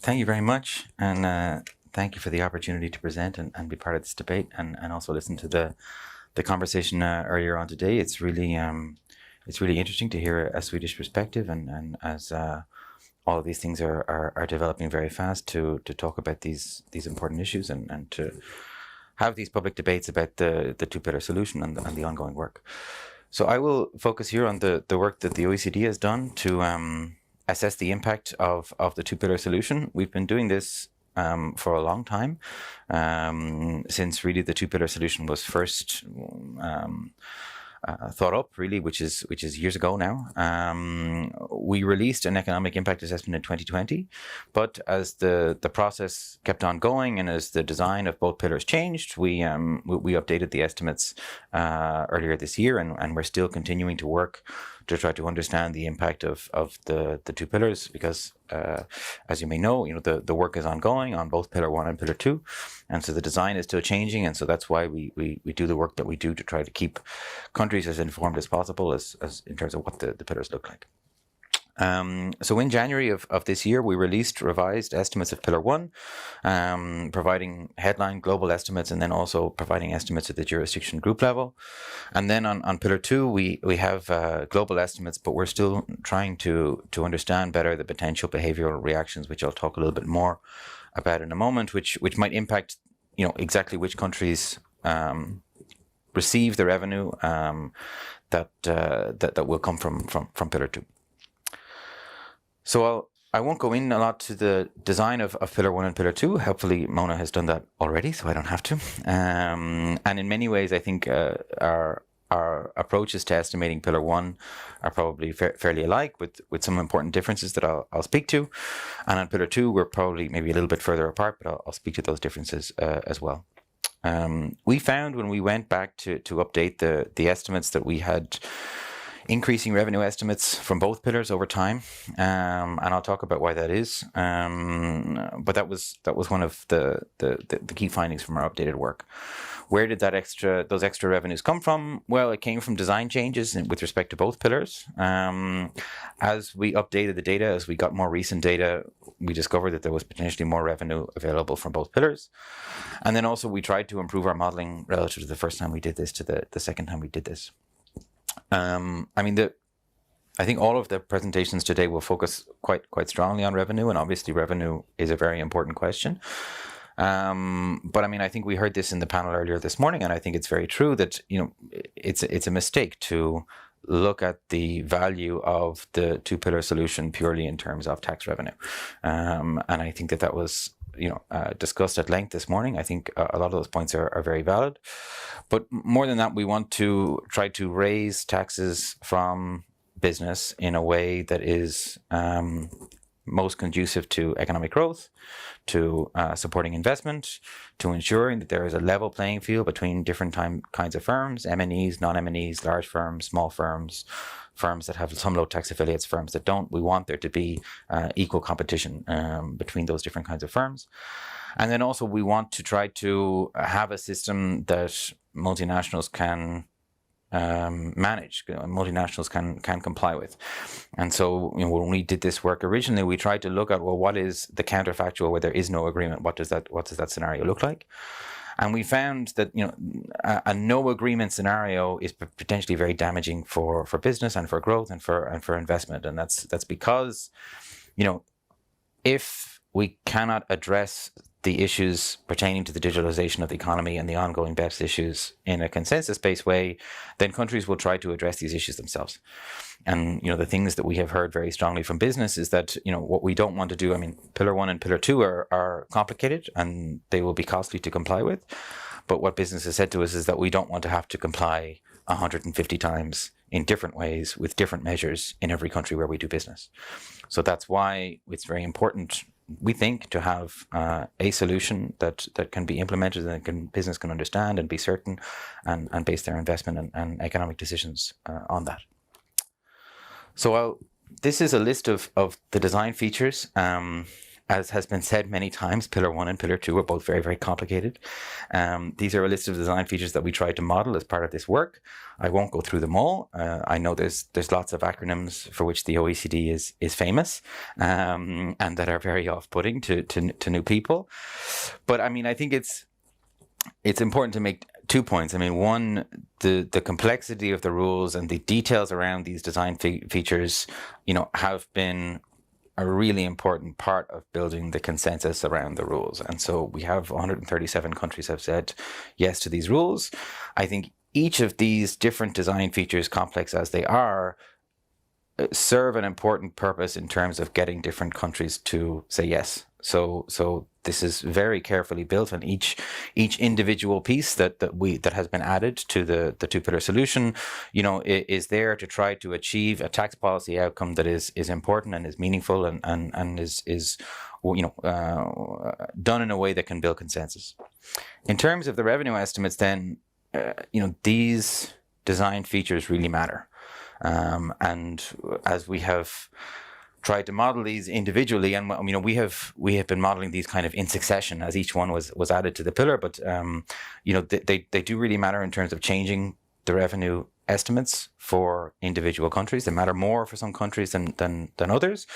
Thank you very much, and thank you for the opportunity to present and be part of this debate, and also listen to the conversation earlier on today. It's really interesting to hear a Swedish perspective, and as all of these things are developing very fast, to talk about these important issues and to have these public debates about the two-pillar solution and the ongoing work. So I will focus here on the work that the OECD has done to assess the impact of the two-pillar solution. We've been doing this for a long time, since really the two-pillar solution was first thought up, really, which is years ago now. We released an economic impact assessment in 2020, but as the process kept on going and as the design of both pillars changed, we updated the estimates earlier this year, and we're still continuing to work to try to understand the impact of the two pillars, because as you may know, the work is ongoing on both pillar 1 and pillar 2, and so the design is still changing, and so that's why we do the work that we do to try to keep countries as informed as possible as in terms of what the pillars look like. So in January of this year, we released revised estimates of Pillar 1, providing headline global estimates and then also providing estimates at the jurisdiction group level. And then on Pillar 2, we have global estimates, but we're still trying to understand better the potential behavioral reactions, which I'll talk a little bit more about in a moment, which might impact exactly which countries receive the revenue that will come from Pillar 2. So I won't go in a lot to the design of Pillar 1 and Pillar 2. Hopefully Mona has done that already, so I don't have to. And in many ways, I think our approaches to estimating Pillar 1 are probably fairly alike, with some important differences that I'll speak to. And on Pillar 2, we're probably maybe a little bit further apart, but I'll speak to those differences as well. We found when we went back to update the estimates that we had increasing revenue estimates from both pillars over time, and I'll talk about why that is. But that was one of the key findings from our updated work. Where did those extra revenues come from? Well, it came from design changes with respect to both pillars. As we updated the data, as we got more recent data, we discovered that there was potentially more revenue available from both pillars. And then also we tried to improve our modeling relative to the first time we did this to the second time we did this. I think all of the presentations today will focus quite strongly on revenue, and obviously revenue is a very important question. But I think we heard this in the panel earlier this morning, and I think it's very true that it's a mistake to look at the value of the two-pillar solution purely in terms of tax revenue, and I think that was discussed at length this morning. I think a lot of those points are very valid. But more than that, we want to try to raise taxes from business in a way that is most conducive to economic growth, to supporting investment, to ensuring that there is a level playing field between different kinds of firms, M&Es, non-M&Es, large firms, small firms, firms that have some low tax affiliates, firms that don't. We want there to be equal competition between those different kinds of firms. And then also we want to try to have a system that multinationals can manage, multinationals can comply with. And so when we did this work originally, we tried to look at, well, what is the counterfactual where there is no agreement? What does that scenario look like? And we found that a no agreement scenario is potentially very damaging for business and for growth and for investment. And that's because if we cannot address the issues pertaining to the digitalization of the economy and the ongoing BEPS issues in a consensus-based way, then countries will try to address these issues themselves. And the things that we have heard very strongly from business is that what we don't want to do. Pillar 1 and Pillar 2 are complicated and they will be costly to comply with. But what business has said to us is that we don't want to have to comply 150 times in different ways with different measures in every country where we do business. So that's why it's very important, we think, to have a solution that can be implemented and business can understand and be certain and base their investment and economic decisions on that. So this is a list of the design features. As has been said many times, Pillar 1 and Pillar 2 are both very, very complicated. These are a list of design features that we tried to model as part of this work. I won't go through them all. I know there's lots of acronyms for which the OECD is famous, and that are very off-putting to new people. But I mean, I think it's important to make 2 points. I mean, one, the complexity of the rules and the details around these design features, have been a really important part of building the consensus around the rules. And so we have 137 countries have said yes to these rules. I think each of these different design features, complex as they are, serve an important purpose in terms of getting different countries to say yes. So this is very carefully built, and each individual piece that has been added to the two-pillar solution, is there to try to achieve a tax policy outcome that is important and is meaningful and is done in a way that can build consensus. In terms of the revenue estimates, then these design features really matter, and as we have tried to model these individually, and we have been modeling these kind of in succession as each one was added to the pillar. But they do really matter in terms of changing the revenue estimates for individual countries. They matter more for some countries than others.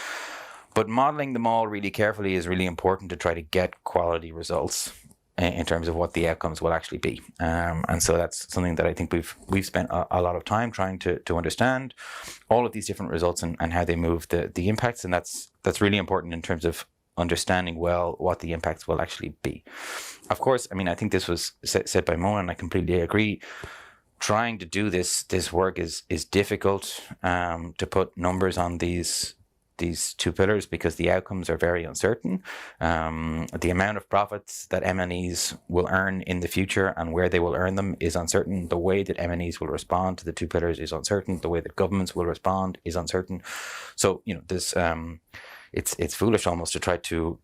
But modeling them all really carefully is really important to try to get quality results in terms of what the outcomes will actually be. And so that's something that I think we've spent a lot of time trying to understand all of these different results and how they move the impacts. And that's really important in terms of understanding well what the impacts will actually be. Of course, I mean, I think this was said by Mona, and I completely agree. Trying to do this work is difficult, to put numbers on these two pillars, because the outcomes are very uncertain. The amount of profits that MNEs will earn in the future and where they will earn them is uncertain. The way that MNEs will respond to the two pillars is uncertain. The way that governments will respond is uncertain. So this it's foolish almost to try to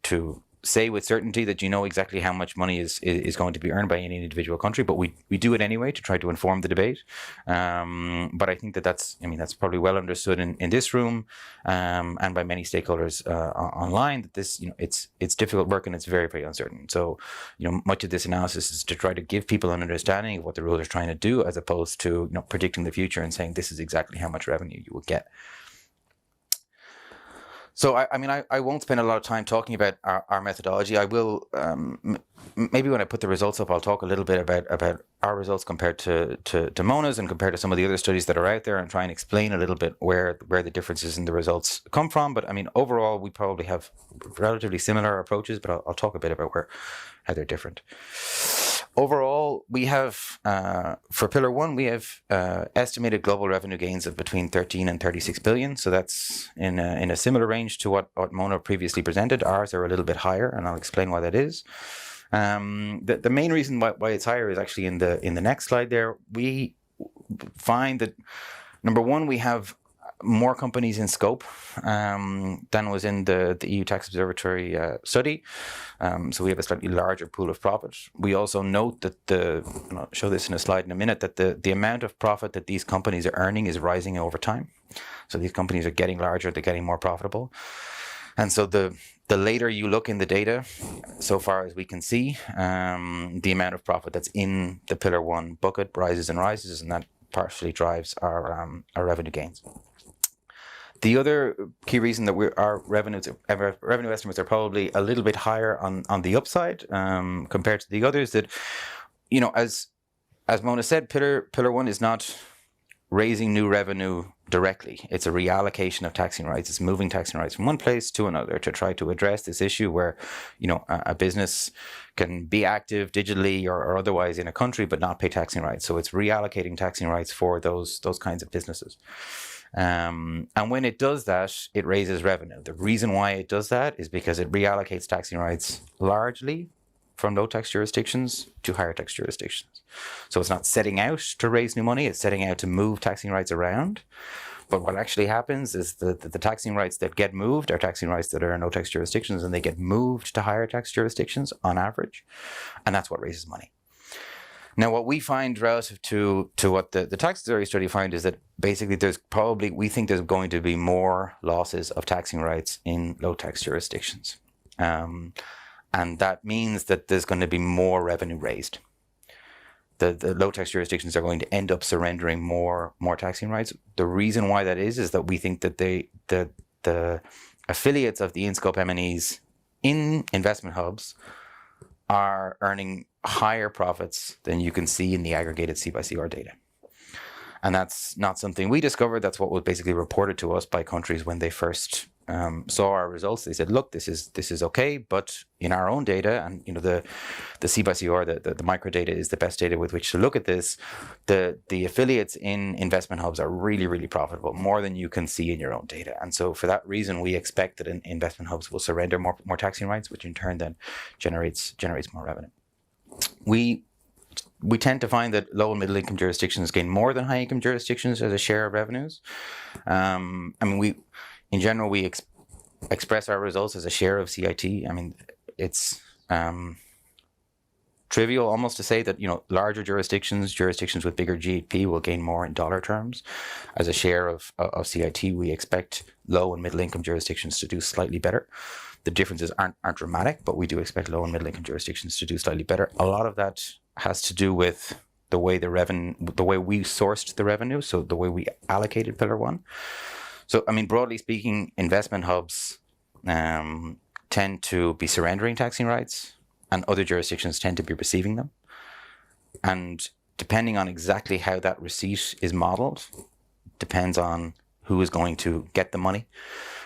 say with certainty that exactly how much money is going to be earned by any individual country, but we do it anyway to try to inform the debate. But I think that's probably well understood in this room, and by many stakeholders online, that this it's difficult work and it's very, very uncertain. So much of this analysis is to try to give people an understanding of what the rules are trying to do, as opposed to predicting the future and saying this is exactly how much revenue you will get. So I won't spend a lot of time talking about our methodology. I will maybe when I put the results up, I'll talk a little bit about our results compared to Mona's and compared to some of the other studies that are out there, and try and explain a little bit where the differences in the results come from. But I mean, overall, we probably have relatively similar approaches, but I'll talk a bit about how they're different. Overall, we have, for Pillar 1, we have estimated global revenue gains of between 13 and 36 billion. So that's in a similar range to what Mona previously presented. Ours are a little bit higher, and I'll explain why that is. The main reason why it's higher is actually in the next slide there. We find that, number one, we have more companies in scope than was in the EU Tax Observatory study. So we have a slightly larger pool of profit. We also note that and I'll show this in a slide in a minute, that the amount of profit that these companies are earning is rising over time. So these companies are getting larger, they're getting more profitable. And so the later you look in the data, so far as we can see, the amount of profit that's in the Pillar 1 bucket rises and rises, and that partially drives our revenue gains. The other key reason that our revenue estimates are probably a little bit higher on the upside compared to the others, that as Mona said, Pillar 1 is not raising new revenue directly. It's a reallocation of taxing rights. It's moving taxing rights from one place to another to try to address this issue where a business can be active digitally or otherwise in a country but not pay taxing rights. So it's reallocating taxing rights for those kinds of businesses. And when it does that, it raises revenue. The reason why it does that is because it reallocates taxing rights largely from low tax jurisdictions to higher tax jurisdictions. So it's not setting out to raise new money, it's setting out to move taxing rights around. But what actually happens is that the taxing rights that get moved are taxing rights that are in low tax jurisdictions, and they get moved to higher tax jurisdictions on average. And that's what raises money. Now, what we find relative to what the tax authority study found is that basically we think there's going to be more losses of taxing rights in low tax jurisdictions. And that means that there's going to be more revenue raised. The low tax jurisdictions are going to end up surrendering more taxing rights. The reason why that is that we think that the affiliates of the in-scope M&Es in investment hubs are earning higher profits than you can see in the aggregated C/CR data. And that's not something we discovered. That's what was basically reported to us by countries when they first saw our results. They said, "Look, this is okay, but in our own data, and the C/CR, the microdata is the best data with which to look at this. The affiliates in investment hubs are really, really profitable, more than you can see in your own data. And so, for that reason, we expect that investment hubs will surrender more taxing rights, which in turn then generates more revenue. We tend to find that low and middle income jurisdictions gain more than high income jurisdictions as a share of revenues. In general, we express our results as a share of CIT. I mean, it's trivial almost to say that larger jurisdictions with bigger GDP will gain more in dollar terms as a share of CIT. We expect low and middle income jurisdictions to do slightly better. The differences aren't dramatic, but we do expect low and middle income jurisdictions to do slightly better. A lot of that has to do with the way we sourced the revenue, so the way we allocated Pillar 1. So, broadly speaking, investment hubs tend to be surrendering taxing rights, and other jurisdictions tend to be receiving them. And depending on exactly how that receipt is modeled, depends on who is going to get the money,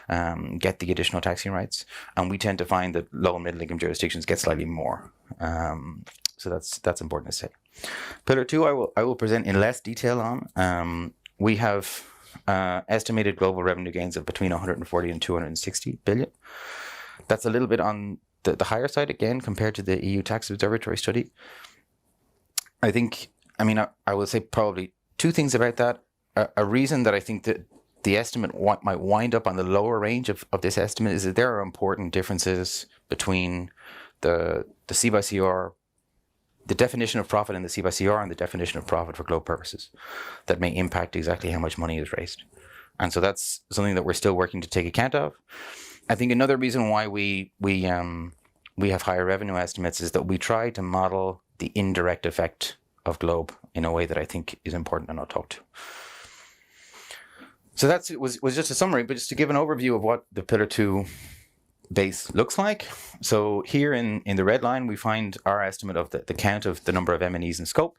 get the additional taxing rights. And we tend to find that low and middle income jurisdictions get slightly more. So that's important to say. Pillar 2, I will present in less detail on. We have estimated global revenue gains of between 140 and 260 billion. That's a little bit on the higher side again compared to the EU Tax Observatory study. I will say probably two things about that. A reason that I think that the estimate might wind up on the lower range of this estimate is that there are important differences between the C/CR, the definition of profit in the C/CR, and the definition of profit for GloBE purposes that may impact exactly how much money is raised. And so that's something that we're still working to take account of. I think another reason why we have higher revenue estimates is that we try to model the indirect effect of GloBE in a way that I think is important, and I'll talk to. So that was just a summary, but just to give an overview of what the Pillar 2 base looks like. So here in the red line, we find our estimate of the count of the number of M&Es in scope.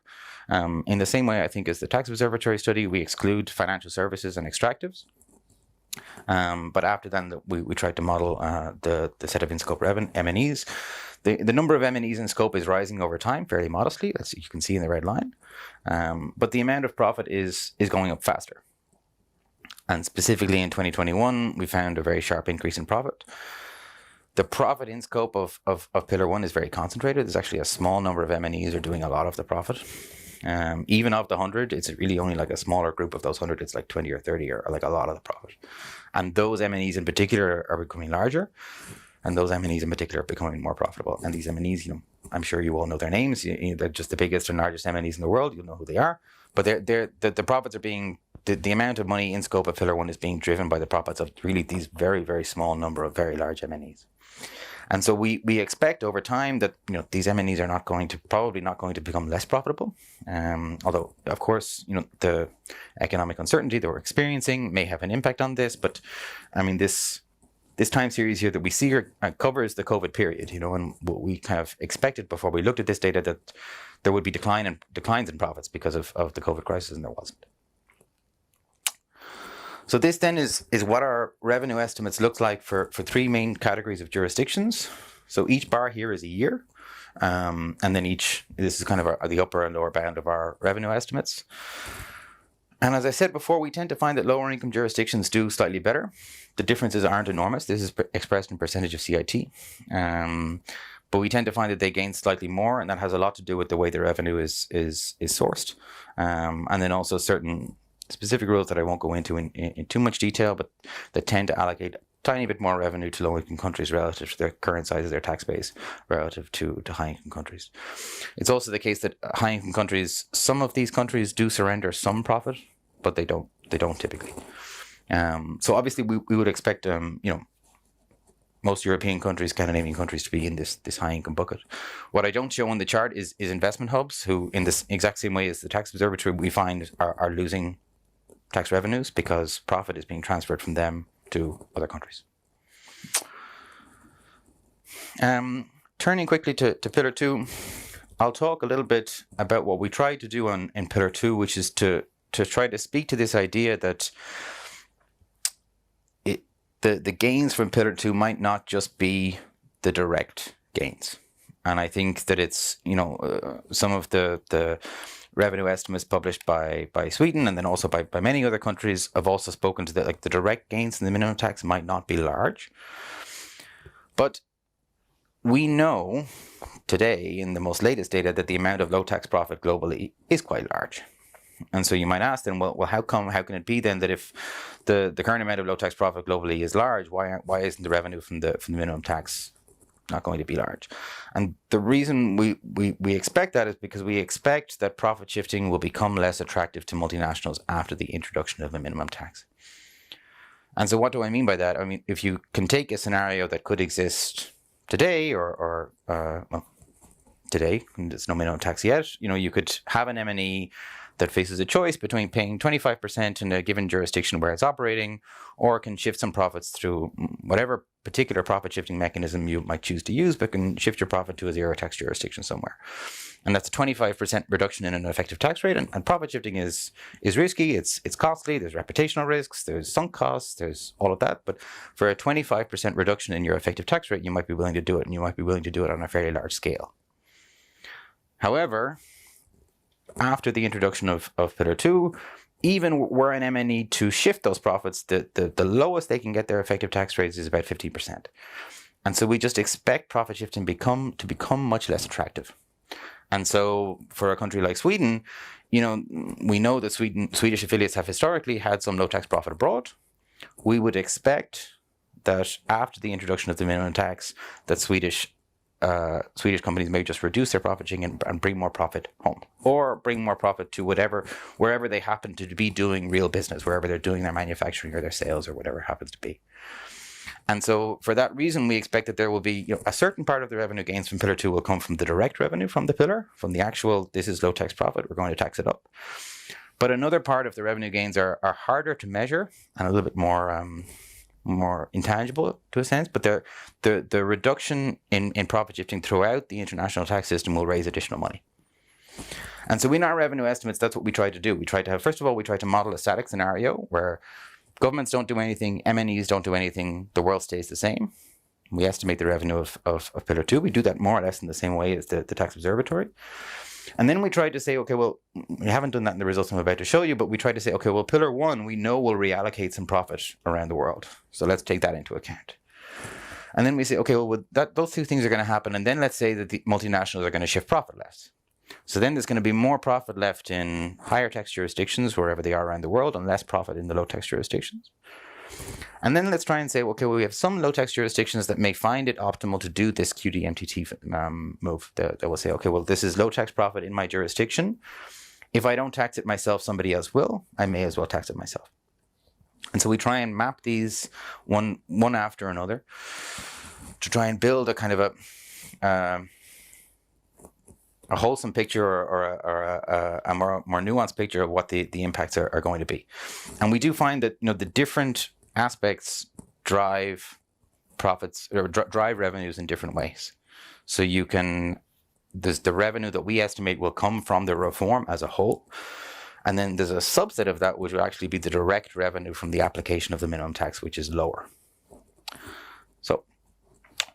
In the same way, I think, as the Tax Observatory study, we exclude financial services and extractives. But after that, we tried to model the set of in-scope M&Es. The number of M&Es in scope is rising over time, fairly modestly, as you can see in the red line. But the amount of profit is going up faster. And specifically in 2021, we found a very sharp increase in profit. The profit in scope of Pillar 1 is very concentrated. There's actually a small number of M&Es are doing a lot of the profit. Even of the 100, it's really only like a smaller group of those 100. It's like 20 or 30 or like a lot of the profit. And those M&Es in particular are becoming larger. And those M&Es in particular are becoming more profitable. And these M&Es, I'm sure you all know their names. They're just the biggest and largest M&Es in the world. You'll know who they are. But the profits are being... The amount of money in scope of Pillar 1 is being driven by the profits of really these very, very small number of very large M&Es. And so we expect over time that these M&Es are probably not going to become less profitable. Although, of course, the economic uncertainty that we're experiencing may have an impact on this. But this time series here that we see here covers the COVID period, and what we kind of expected before we looked at this data, that there would be declines in profits because of the COVID crisis, and there wasn't. So this then is what our revenue estimates look like for three main categories of jurisdictions. So each bar here is a year, and then this is kind of the upper and lower bound of our revenue estimates. And as I said before, we tend to find that lower income jurisdictions do slightly better. The differences aren't enormous. This is expressed in percentage of CIT. But we tend to find that they gain slightly more, and that has a lot to do with the way the revenue is sourced. And then also certain specific rules that I won't go into in too much detail, but that tend to allocate a tiny bit more revenue to low-income countries relative to their current size of their tax base relative to high-income countries. It's also the case that high-income countries, some of these countries do surrender some profit, but they don't typically. So obviously we would expect most European countries, Scandinavian countries, to be in this high income bucket. What I don't show on the chart is investment hubs, who in this exact same way as the tax observatory, we find are losing tax revenues because profit is being transferred from them to other countries. Turning quickly to Pillar 2, I'll talk a little bit about what we try to do in Pillar 2, which is to try to speak to this idea that the gains from Pillar 2 might not just be the direct gains. And I think that it's, some of the revenue estimates published by Sweden and then also by many other countries have also spoken to that, like the direct gains in the minimum tax might not be large. But we know today in the most latest data that the amount of low tax profit globally is quite large. And so you might ask then, well, how can it be then that if the current amount of low tax profit globally is large, why isn't the revenue from the minimum tax not going to be large? And the reason we expect that is because we expect that profit shifting will become less attractive to multinationals after the introduction of a minimum tax. And so what do I mean by that? I mean, if you can take a scenario that could exist today or today, there's no minimum tax yet, you could have an M&E that faces a choice between paying 25% in a given jurisdiction where it's operating, or can shift some profits through whatever particular profit shifting mechanism you might choose to use, but can shift your profit to a zero tax jurisdiction somewhere. And that's a 25% reduction in an effective tax rate. And profit shifting is risky, it's costly, there's reputational risks, there's sunk costs, there's all of that. But for a 25% reduction in your effective tax rate, you might be willing to do it, and you might be willing to do it on a fairly large scale. However, after the introduction of Pillar 2, even were an MNE to shift those profits, the lowest they can get their effective tax rates is about 50%. And so we just expect profit shifting to become much less attractive. And so for a country like Sweden, we know that Swedish affiliates have historically had some low tax profit abroad. We would expect that after the introduction of the minimum tax, that Swedish companies may just reduce their profit sharing and bring more profit home, or bring more profit to wherever they happen to be doing real business, wherever they're doing their manufacturing or their sales or whatever it happens to be. And so for that reason, we expect that there will be a certain part of the revenue gains from Pillar 2 will come from the direct revenue from the pillar, from the actual, this is low tax profit, we're going to tax it up. But another part of the revenue gains are harder to measure and a little bit more intangible to a sense, but the reduction in profit shifting throughout the international tax system will raise additional money. And so in our revenue estimates, that's what we try to do. We try to model a static scenario where governments don't do anything, MNEs don't do anything, the world stays the same. We estimate the revenue of Pillar 2. We do that more or less in the same way as the tax observatory. And then we tried to say, okay, well, we haven't done that in the results I'm about to show you, but we tried to say, okay, well, Pillar 1, we know will reallocate some profit around the world. So let's take that into account. And then we say, okay, well, those two things are going to happen. And then let's say that the multinationals are going to shift profit less. So then there's going to be more profit left in higher tax jurisdictions, wherever they are around the world, and less profit in the low tax jurisdictions. And then let's try and say, okay, well, we have some low tax jurisdictions that may find it optimal to do this QDMTT move. That will say, okay, well, this is low tax profit in my jurisdiction. If I don't tax it myself, somebody else will. I may as well tax it myself. And so we try and map these one after another to try and build a kind of a wholesome picture or a more nuanced picture of what the impacts are going to be. And we do find that the different aspects drive profits or drive revenues in different ways. So there's the revenue that we estimate will come from the reform as a whole. And then there's a subset of that which will actually be the direct revenue from the application of the minimum tax, which is lower.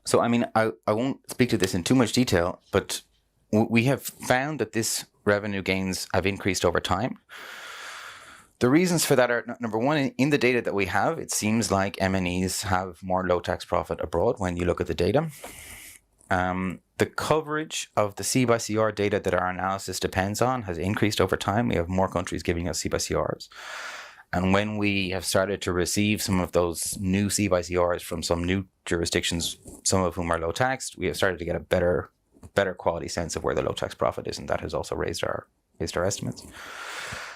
So I mean, I won't speak to this in too much detail, but we have found that this revenue gains have increased over time. The reasons for that are, number one, in the data that we have, it seems like MNEs have more low tax profit abroad when you look at the data. The coverage of the C/CR data that our analysis depends on has increased over time. We have more countries giving us C/CRs. And when we have started to receive some of those new C/CRs from some new jurisdictions, some of whom are low taxed, we have started to get a better quality sense of where the low tax profit is, and that has also raised our estimates.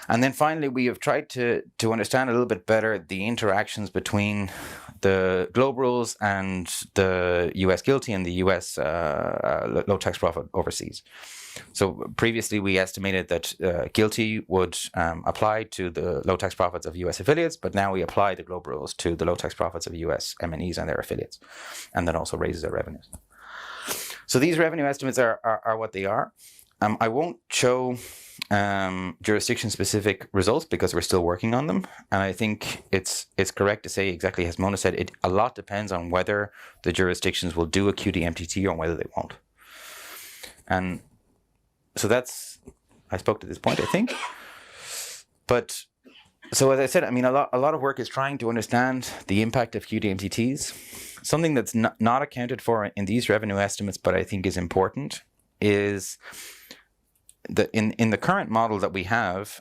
And then finally, we have tried to understand a little bit better the interactions between the globe rules and the US GILTI and the US low tax profit overseas. So previously we estimated that GILTI would apply to the low tax profits of US affiliates, but now we apply the globe rules to the low tax profits of US MNEs and their affiliates, and that also raises our revenues. So these revenue estimates are what they are. I won't show jurisdiction-specific results because we're still working on them, and I think it's correct to say exactly as Mona said. A lot depends on whether the jurisdictions will do a QD-MTT or whether they won't. And so I spoke to this point, I think. But so as I said, I mean, a lot of work is trying to understand the impact of QD-MTTs. Something that's not accounted for in these revenue estimates, but I think is important, is that in the current model that we have,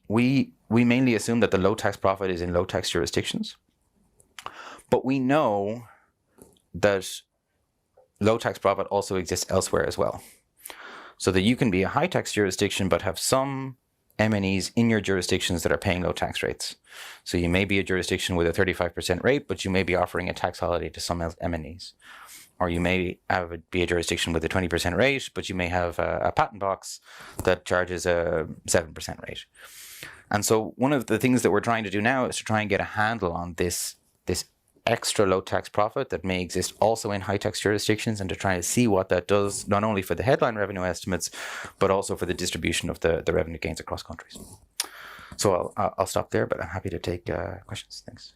we mainly assume that the low tax profit is in low tax jurisdictions. But we know that low tax profit also exists elsewhere as well. So that you can be a high tax jurisdiction but have some MNEs in your jurisdictions that are paying low tax rates. So you may be a jurisdiction with a 35% rate, but you may be offering a tax holiday to some MNEs. Or you may be a jurisdiction with a 20% rate, but you may have a patent box that charges a 7% rate. And so one of the things that we're trying to do now is to try and get a handle on this extra low tax profit that may exist also in high tax jurisdictions, and to try to see what that does, not only for the headline revenue estimates, but also for the distribution of the revenue gains across countries. So I'll stop there, but I'm happy to take questions. Thanks.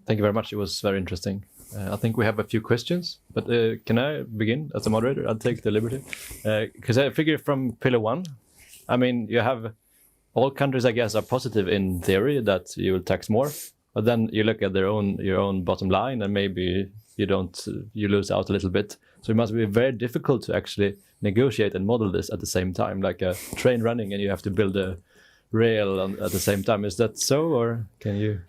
Thank you very much. It was very interesting. I think we have a few questions, but can I begin as a moderator? I'll take the liberty. Because I figure from Pillar 1, I mean, you have all countries, I guess, are positive in theory that you will tax more, but then you look at your own bottom line, and maybe you lose out a little bit. So it must be very difficult to actually negotiate and model this at the same time, like a train running, and you have to build a rail at the same time. Is that so, or can you?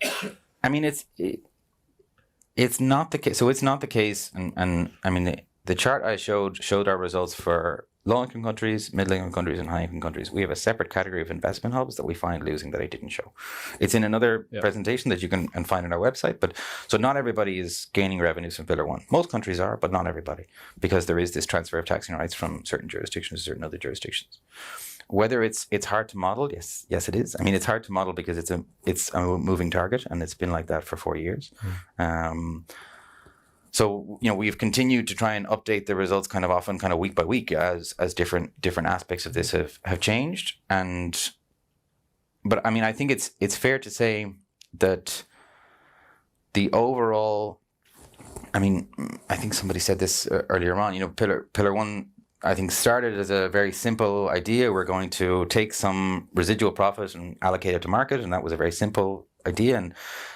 I mean, it's not the case. So it's not the case, and I mean the chart I showed our results for low-income countries, middle-income countries, and high-income countries. We have a separate category of investment hubs that we find losing that I didn't show. It's in another presentation that you can find on our website. But so not everybody is gaining revenues from Pillar 1. Most countries are, but not everybody, because there is this transfer of taxing rights from certain jurisdictions to certain other jurisdictions. Whether it's hard to model, yes, it is. I mean, it's hard to model because it's a moving target, and it's been like that for 4 years. So, we've continued to try and update the results kind of often, kind of week by week, as different aspects of this have changed. But I mean, I think it's fair to say that the overall, I mean, I think somebody said this earlier on. Pillar 1, I think, started as a very simple idea. We're going to take some residual profit and allocate it to market, and that was a very simple idea, and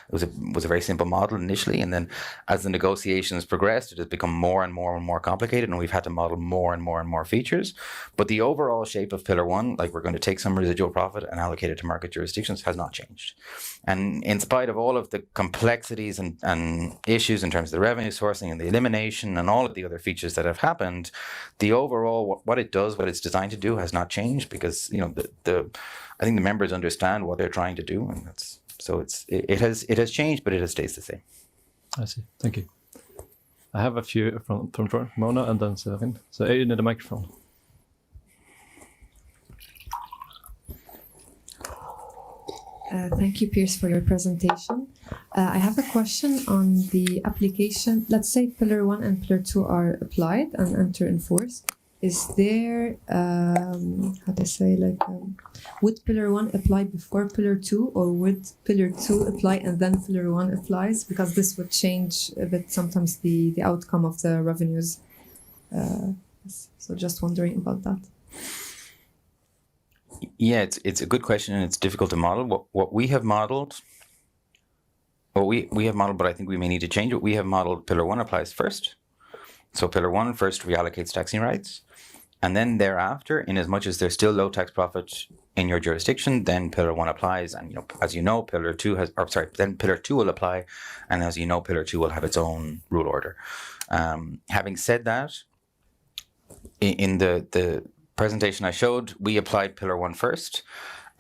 it was a very simple model initially. And then as the negotiations progressed, it has become more and more complicated, and we've had to model more and more features. But the overall shape of Pillar 1, like we're going to take some residual profit and allocate it to market jurisdictions, has not changed. And in spite of all of the complexities and issues in terms of the revenue sourcing and the elimination and all of the other features that have happened, the overall, what it does, what it's designed to do, has not changed, because I think the members understand what they're trying to do, and that's. So it has changed, but it has stayed the same. I see. Thank you. I have a few from Mona and then Severin. So you need a microphone. Thank you, Piers, for your presentation. I have a question on the application. Let's say Pillar 1 and Pillar 2 are applied and enter in force. Is there, would Pillar 1 apply before Pillar 2, or would Pillar 2 apply and then Pillar 1 applies? Because this would change a bit sometimes the outcome of the revenues. So just wondering about that. Yeah, it's a good question, and it's difficult to model. What we have modeled, we have modeled, but I think we may need to change it. We have modeled Pillar 1 applies first. So Pillar 1 first reallocates taxing rights, and then thereafter, in as much as there's still low tax profit in your jurisdiction, then Pillar 1 applies, and as you know, Pillar 2 then Pillar 2 will apply, and as you know, Pillar 2 will have its own rule order. Having said that, in the presentation I showed, we applied Pillar 1 first,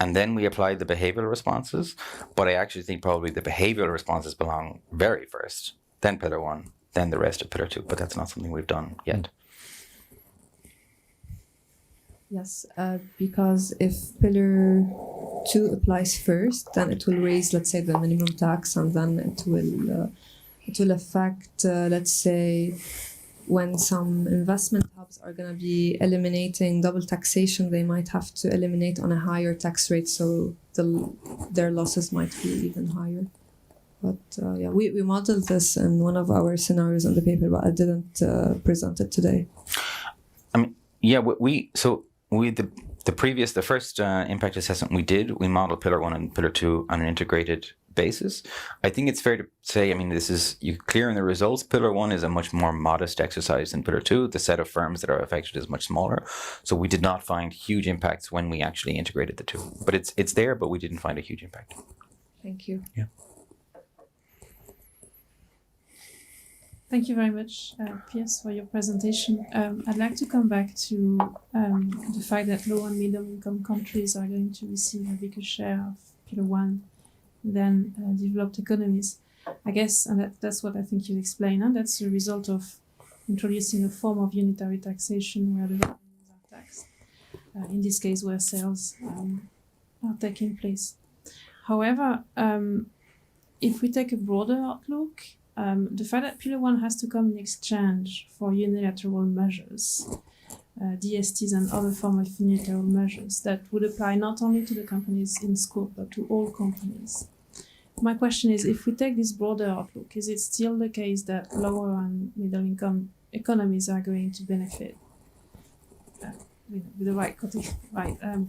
and then we apply the behavioral responses. But I actually think probably the behavioral responses belong very first, then Pillar 1, then the rest of Pillar 2. But that's not something we've done yet. Yes, because if Pillar 2 applies first, then it will raise, let's say, the minimum tax, and then it will affect, let's say, when some investment hubs are going to be eliminating double taxation, they might have to eliminate on a higher tax rate, so their losses might be even higher. But yeah, we modeled this in one of our scenarios in the paper, but I didn't present it today. I mean, yeah, the first impact assessment we modeled Pillar 1 and Pillar 2 on an integrated basis. I think it's fair to say, I mean, this is clear in the results. Pillar 1 is a much more modest exercise than Pillar 2. The set of firms that are affected is much smaller. So we did not find huge impacts when we actually integrated the two. But it's there, but we didn't find a huge impact. Thank you. Yeah. Thank you very much, Piers, for your presentation. I'd like to come back to the fact that low and middle income countries are going to receive a bigger share of Pillar 1 than developed economies. I guess, and that's what I think you explained, and that's a result of introducing a form of unitary taxation where the revenues are taxed, in this case where sales are taking place. However, if we take a broader outlook, the fact that Pillar 1 has to come in exchange for unilateral measures, DSTs and other forms of unilateral measures that would apply not only to the companies in scope but to all companies. My question is, if we take this broader outlook, is it still the case that lower and middle income economies are going to benefit? With the right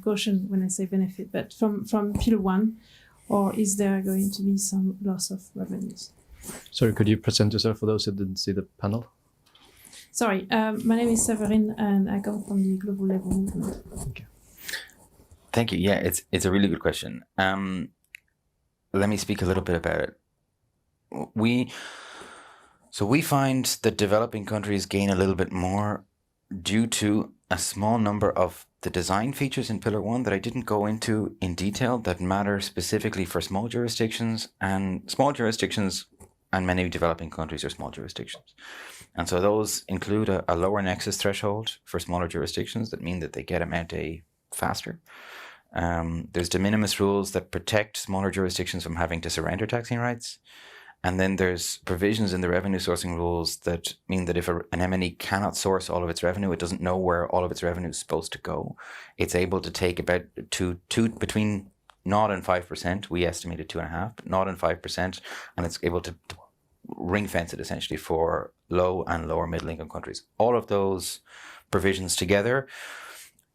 caution when I say benefit, but from Pillar 1, or is there going to be some loss of revenues? Sorry, could you present yourself for those who didn't see the panel? Sorry, my name is Severin and I come from the Global Labor Movement. Okay. Thank you. Yeah, it's a really good question. Let me speak a little bit about it. We find that developing countries gain a little bit more due to a small number of the design features in Pillar 1 that I didn't go into in detail that matter specifically for small jurisdictions, and many developing countries are small jurisdictions. And so those include a lower nexus threshold for smaller jurisdictions that mean that they get Amount A faster. There's de minimis rules that protect smaller jurisdictions from having to surrender taxing rights. And then there's provisions in the revenue sourcing rules that mean that if an M&E cannot source all of its revenue, it doesn't know where all of its revenue is supposed to go. It's able to take about between 0 and 5%. We estimated 2.5%, but 0 and 5%, and it's able to ring fence it essentially for low and lower middle income countries. All of those provisions together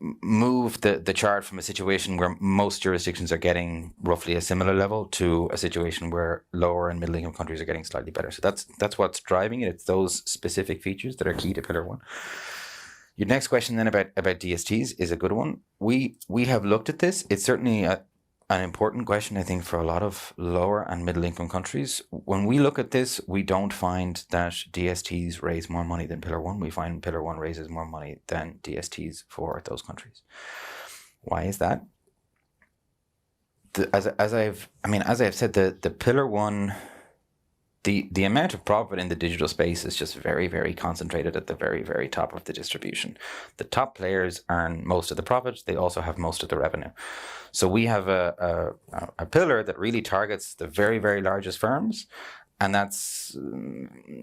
move the chart from a situation where most jurisdictions are getting roughly a similar level to a situation where lower and middle income countries are getting slightly better. So that's what's driving it. It's those specific features that are key to Pillar 1. Your next question then about DSTs is a good one. We have looked at this. It's certainly an important question, I think, for a lot of lower and middle income countries. When we look at this, we don't find that DSTs raise more money than Pillar 1. We find Pillar 1 raises more money than DSTs for those countries. Why is that? As I've said, the Pillar 1, the amount of profit in the digital space is just very, very concentrated at the very, very top of the distribution. The top players earn most of the profit. They also have most of the revenue. So we have a pillar that really targets the very, very largest firms. And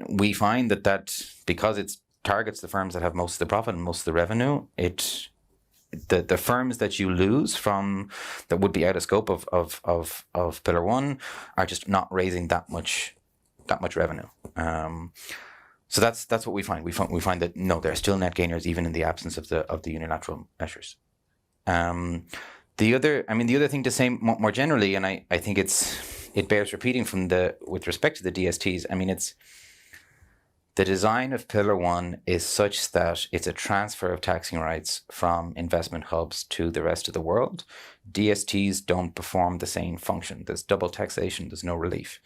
we find that because it targets the firms that have most of the profit and most of the revenue, the firms that you lose from that would be out of scope of Pillar 1 are just not raising that much revenue. So that's what we find. We find that no, they're still net gainers even in the absence of the unilateral measures. The other thing to say more generally, and I think it bears repeating with respect to the DSTs. I mean, it's the design of Pillar 1 is such that it's a transfer of taxing rights from investment hubs to the rest of the world. DSTs don't perform the same function. There's double taxation. There's no relief.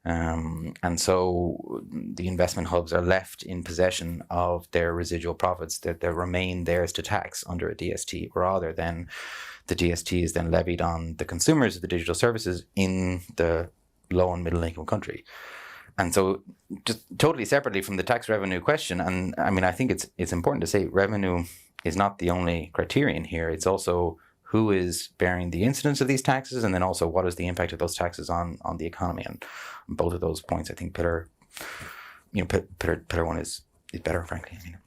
And so the investment hubs are left in possession of their residual profits that remain theirs to tax under a DST, rather than the GST is then levied on the consumers of the digital services in the low and middle income country. And so just totally separately from the tax revenue question, and I mean, I think it's important to say revenue is not the only criterion here. It's also who is bearing the incidence of these taxes, and then also what is the impact of those taxes on the economy. And both of those points, I think pillar one is better, frankly. I mean,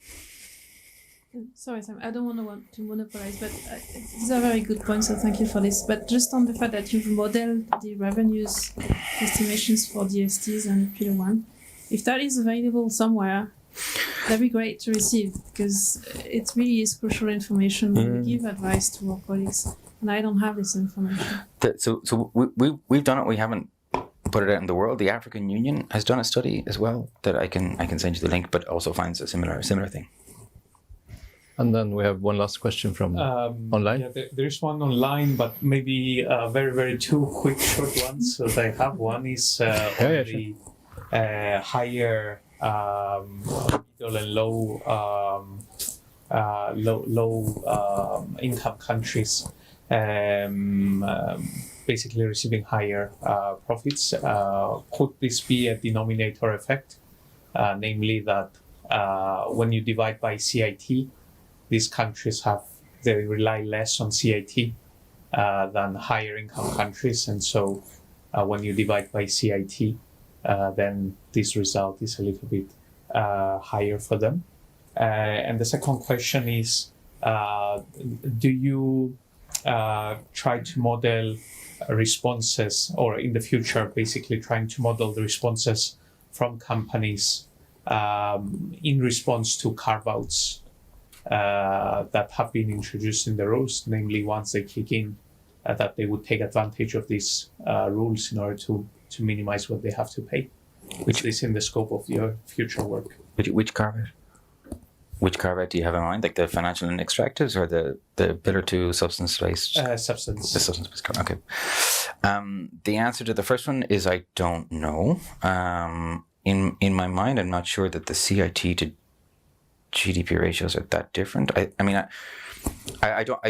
sorry, Sam, I don't want to monopolize, but these are very good points, so thank you for this. But just on the fact that you've modeled the revenues estimations for DSTs and Pillar 1, if that is available somewhere, that'd be great to receive, because it really is crucial information when we give advice to our colleagues, and I don't have this information. So we've done it. We haven't put it out in the world. The African Union has done a study as well that I can send you the link, but also finds a similar thing. And then we have one last question from online. Yeah, there is one online, but maybe very, very two quick short ones. So I have one is the higher middle and low income countries basically receiving higher profits. Could this be a denominator effect? Namely that when you divide by CIT, these countries they rely less on CIT than higher income countries, and so when you divide by CIT, then this result is a little bit higher for them. And the second question is, do you try to model responses, or in the future, basically trying to model the responses from companies in response to carve-outs that have been introduced in the rules, namely once they kick in, that they would take advantage of these rules in order to minimize what they have to pay. Which is in the scope of your future work. Which carve-out? Which carve-out do you have in mind? Like the financial and extractives, or the Pillar 2 substance-based? Substance. The substance-based carve-out. Okay. The answer to the first one is I don't know. In my mind, I'm not sure that the CIT to GDP ratios are that different. I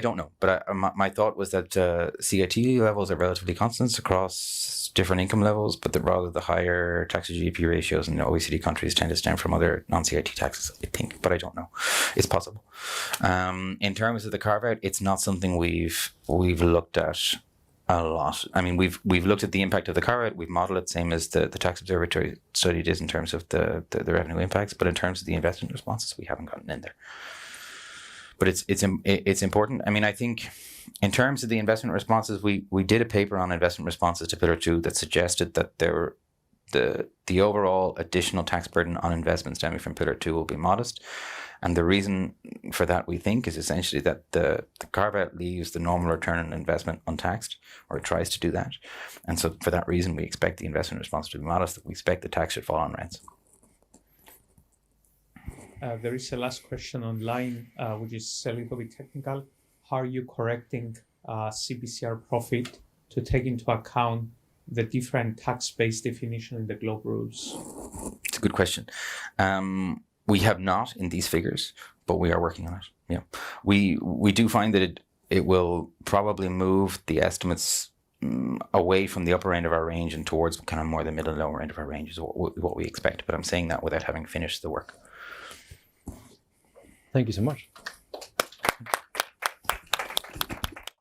don't know, but my thought was that CIT levels are relatively constant across different income levels, but rather the higher tax to GDP ratios in the OECD countries tend to stem from other non-CIT taxes, I think, but I don't know. It's possible. In terms of the carve-out, it's not something we've looked at a lot. I mean, we've looked at the impact of the carve-out. We've modeled it same as the tax observatory study did in terms of the revenue impacts, but in terms of the investment responses, we haven't gotten in there. But it's important. I mean, I think in terms of the investment responses, we did a paper on investment responses to Pillar 2 that suggested that the overall additional tax burden on investment stemming from Pillar 2 will be modest. And the reason for that, we think, is essentially that the carve-out leaves the normal return on investment untaxed, or it tries to do that. And so for that reason, we expect the investment response to be modest. We expect the tax should fall on rents. There is a last question online, which is a little bit technical. How are you correcting CBCR profit to take into account the different tax-based definition in the GLOBE rules? It's a good question. We have not in these figures, but we are working on it. Yeah, we do find that it will probably move the estimates away from the upper end of our range and towards kind of more the middle and lower end of our range is what we expect. But I'm saying that without having finished the work. Thank you so much.